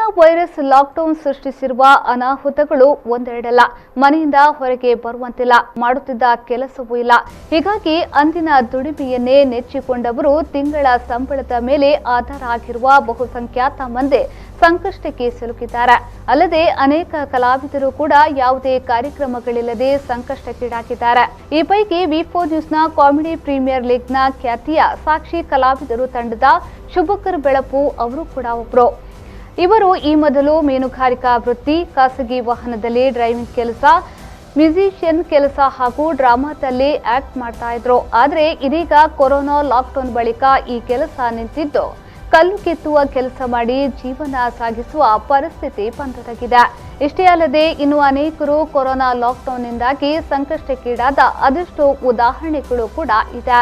Corona virus lockdown ಸೃಷ್ಟಿಸಿರುವ ಅನಾಹುತಗಳು ಒಂದೆರಡಲ್ಲ. ಮನೆಯಿಂದ ಹೊರಗೆ ಬರುವಂತಿಲ್ಲ, ಮಾಡುತ್ತಿದ್ದ ಕೆಲಸವೂ ಇಲ್ಲ. ಹೀಗಾಗಿ ಅಂದಿನ ದುಡಿಮೆಯನ್ನೇ ನೆಚ್ಚಿಕೊಂಡವರು ತಿಂಗಳ ಸಂಬಳದ ಮೇಲೆ ಆಧಾರ ಆಗಿರುವ ಬಹುಸಂಖ್ಯಾತ ಮಂದಿ ಸಂಕಷ್ಟಕ್ಕೆ ಸಿಲುಕಿದ್ದಾರೆ. ಅಲ್ಲದೆ ಅನೇಕ ಕಲಾವಿದರು ಕೂಡ ಯಾವುದೇ ಕಾರ್ಯಕ್ರಮಗಳಿಲ್ಲದೆ ಸಂಕಷ್ಟಕ್ಕೀಡಾಗಿದ್ದಾರೆ. ಈ ಪೈಕಿ ವಿ4 ನ್ಯೂಸ್ನ ಕಾಮಿಡಿ ಪ್ರೀಮಿಯರ್ ಲೀಗ್ನ ಖ್ಯಾತಿಯ ಸಾಕ್ಷಿ ಕಲಾವಿದರು ತಂಡದ ಶುಭಕರ್ ಬೆಳಪು ಅವರು ಕೂಡ ಒಬ್ಬರು. ಇವರು ಈ ಮೊದಲು ಮೀನುಗಾರಿಕಾ ವೃತ್ತಿ, ಖಾಸಗಿ ವಾಹನದಲ್ಲಿ ಡ್ರೈವಿಂಗ್ ಕೆಲಸ, ಮ್ಯೂಸಿಷಿಯನ್ ಕೆಲಸ ಹಾಗೂ ಡ್ರಾಮಾದಲ್ಲಿ ಆಕ್ಟ್ ಮಾಡ್ತಾ ಇದ್ರು. ಆದರೆ ಇದೀಗ ಕೊರೋನಾ ಲಾಕ್ಡೌನ್ ಬಳಿಕ ಈ ಕೆಲಸ ನಿಂತಿದ್ದು ಕಲ್ಲು ಕಿತ್ತುವ ಕೆಲಸ ಮಾಡಿ ಜೀವನ ಸಾಗಿಸುವ ಪರಿಸ್ಥಿತಿ ಬಂದೊದಗಿದೆ. ಇಷ್ಟೇ ಅಲ್ಲದೆ ಇನ್ನು ಅನೇಕರು ಕೊರೋನಾ ಲಾಕ್ಡೌನ್ನಿಂದಾಗಿ ಸಂಕಷ್ಟಕ್ಕೀಡಾದ ಅದೆಷ್ಟೋ ಉದಾಹರಣೆಗಳು ಕೂಡ ಇದೆ.